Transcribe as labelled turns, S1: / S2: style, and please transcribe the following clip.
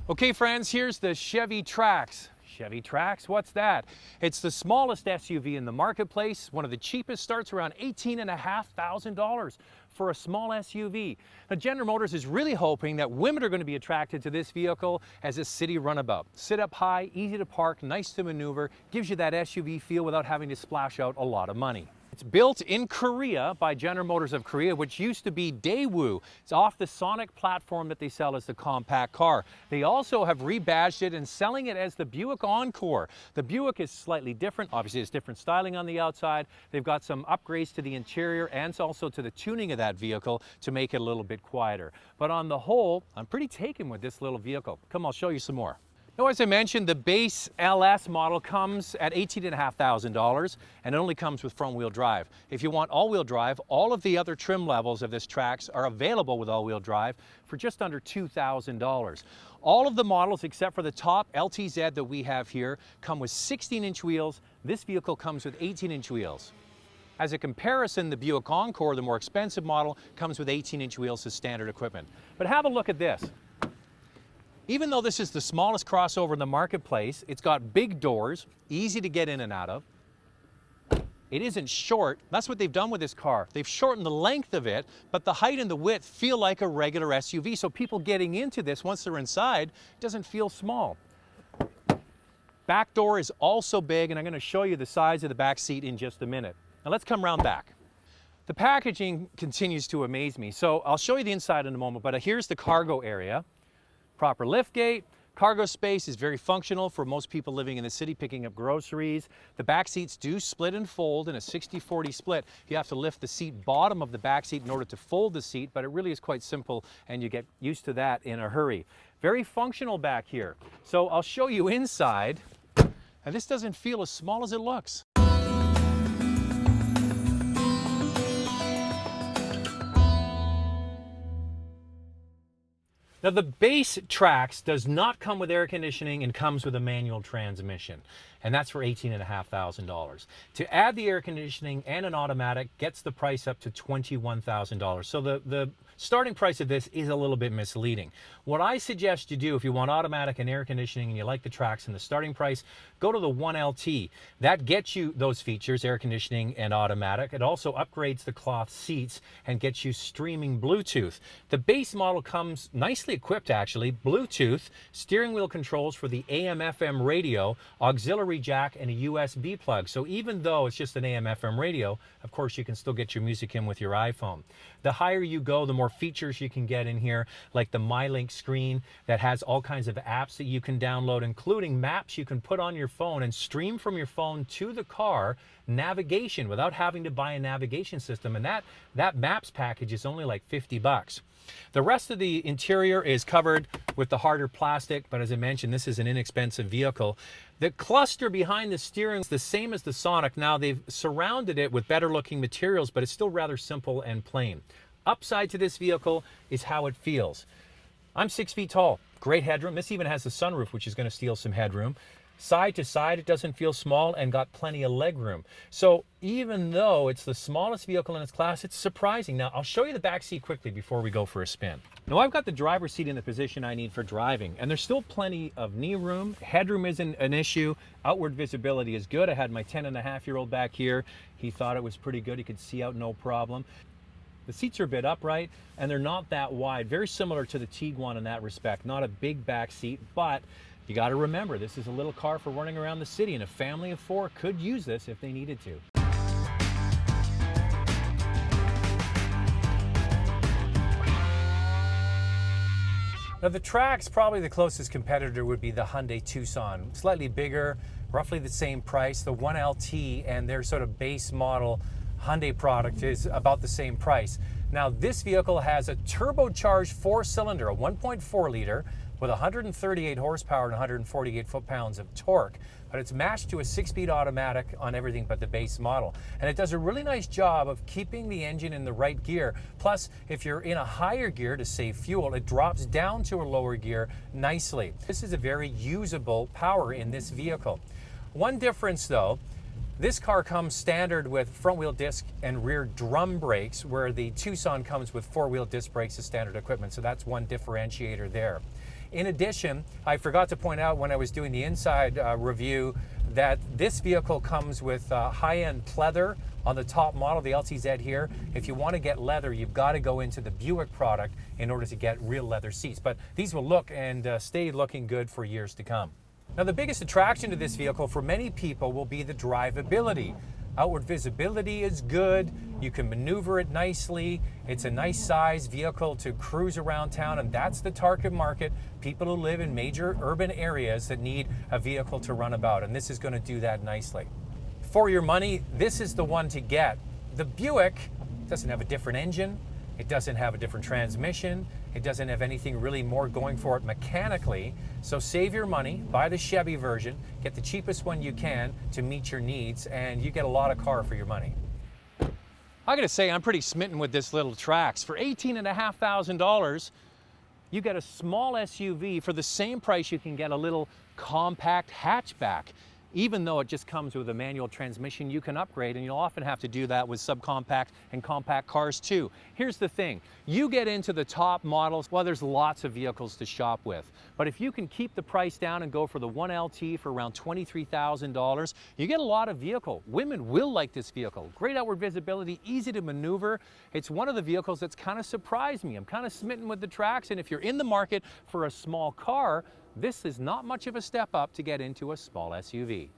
S1: Okay friends, here's the Chevy Trax. Chevy Trax, what's that? It's the smallest SUV in the marketplace. One of the cheapest, starts around $18,500 for a small SUV. Now General Motors is really hoping that women are going to be attracted to this vehicle as a city runabout. Sit up high, easy to park, nice to maneuver, gives you that SUV feel without having to splash out a lot of money. It's built in Korea by General Motors of Korea, which used to be Daewoo. It's off the Sonic platform that they sell as the compact car. They also have rebadged it and selling it as the Buick Encore. The Buick is slightly different. Obviously, it's different styling on the outside. They've got some upgrades to the interior and also to the tuning of that vehicle to make it a little bit quieter. But on the whole, I'm pretty taken with this little vehicle. Come, I'll show you some more. Now, as I mentioned, the base LS model comes at $18,500 and it only comes with front-wheel drive. If you want all-wheel drive, all of the other trim levels of this Trax are available with all-wheel drive for just under $2,000. All of the models except for the top LTZ that we have here come with 16-inch wheels. This vehicle comes with 18-inch wheels. As a comparison, the Buick Encore, the more expensive model, comes with 18-inch wheels as standard equipment. But have a look at this. Even though this is the smallest crossover in the marketplace, it's got big doors, easy to get in and out of. It isn't short. That's what they've done with this car. They've shortened the length of it, but the height and the width feel like a regular SUV. So people getting into this, once they're inside, doesn't feel small. Back door is also big, and I'm going to show you the size of the back seat in just a minute. Now let's come around back. The packaging continues to amaze me. So I'll show you the inside in a moment, but here's the cargo area. Proper lift gate. Cargo space is very functional for most people living in the city picking up groceries. The back seats do split and fold in a 60-40 split. You have to lift the seat bottom of the back seat in order to fold the seat, but it really is quite simple and you get used to that in a hurry. Very functional back here. So I'll show you inside, and this doesn't feel as small as it looks. Now the base Trax does not come with air conditioning and comes with a manual transmission, and that's for $18,500. To add the air conditioning and an automatic gets the price up to $21,000. So the starting price of this is a little bit misleading. What I suggest you do if you want automatic and air conditioning and you like the Trax and the starting price, go to the 1LT. That gets you those features, air conditioning and automatic. It also upgrades the cloth seats and gets you streaming Bluetooth. The base model comes nicely equipped actually, Bluetooth, steering wheel controls for the AM/FM radio, auxiliary jack, and a USB plug. So even though it's just an AM/FM radio, of course you can still get your music in with your iPhone. The higher you go, the more features you can get in here, like the MyLink screen that has all kinds of apps that you can download, including maps you can put on your phone and stream from your phone to the car, navigation without having to buy a navigation system, and that maps package is only like 50 bucks. The rest of the interior is covered with the harder plastic, but as I mentioned, this is an inexpensive vehicle. The cluster behind the steering is the same as the Sonic. Now they've surrounded it with better looking materials, but it's still rather simple and plain. Upside to this vehicle is how it feels. I'm 6 feet tall, great headroom. This even has a sunroof, which is going to steal some headroom. Side to side, it doesn't feel small and got plenty of leg room. So even though it's the smallest vehicle in its class, it's surprising. Now, I'll show you the back seat quickly before we go for a spin. Now, I've got the driver's seat in the position I need for driving, and there's still plenty of knee room. Headroom isn't an issue. Outward visibility is good. I had my 10-and-a-half-year-old back here. He thought it was pretty good. He could see out no problem. The seats are a bit upright, and they're not that wide. Very similar to the Tiguan in that respect. Not a big back seat, but you got to remember, this is a little car for running around the city, and a family of 4 could use this if they needed to. Now the Trax, probably the closest competitor would be the Hyundai Tucson. Slightly bigger, roughly the same price. The 1LT and their sort of base model Hyundai product is about the same price. Now this vehicle has a turbocharged 4-cylinder, a 1.4 liter, with 138 horsepower and 148 foot-pounds of torque, but it's matched to a 6-speed automatic on everything but the base model. And it does a really nice job of keeping the engine in the right gear. Plus, if you're in a higher gear to save fuel, it drops down to a lower gear nicely. This is a very usable power in this vehicle. One difference though, this car comes standard with front-wheel disc and rear drum brakes, where the Tucson comes with 4-wheel disc brakes as standard equipment, so that's one differentiator there. In addition, I forgot to point out when I was doing the inside review that this vehicle comes with high-end pleather on the top model, the LTZ here. If you want to get leather, you've got to go into the Buick product in order to get real leather seats. But these will look and stay looking good for years to come. Now, the biggest attraction to this vehicle for many people will be the drivability. Outward visibility is good. You can maneuver it nicely. It's a nice size vehicle to cruise around town, and that's the target market. People who live in major urban areas that need a vehicle to run about, and this is going to do that nicely. For your money, this is the one to get. The Buick doesn't have a different engine. It doesn't have a different transmission. It doesn't have anything really more going for it mechanically. So save your money, buy the Chevy version, get the cheapest one you can to meet your needs, and you get a lot of car for your money. I gotta say, I'm pretty smitten with this little Trax. For $18,500, you get a small SUV for the same price you can get a little compact hatchback. Even though it just comes with a manual transmission, you can upgrade, and you'll often have to do that with subcompact and compact cars too. Here's the thing, you get into the top models, well, there's lots of vehicles to shop with. But if you can keep the price down and go for the 1LT for around $23,000, you get a lot of vehicle. Women will like this vehicle. Great outward visibility, easy to maneuver. It's one of the vehicles that's kind of surprised me. I'm kind of smitten with the Trax, and if you're in the market for a small car, this is not much of a step up to get into a small SUV.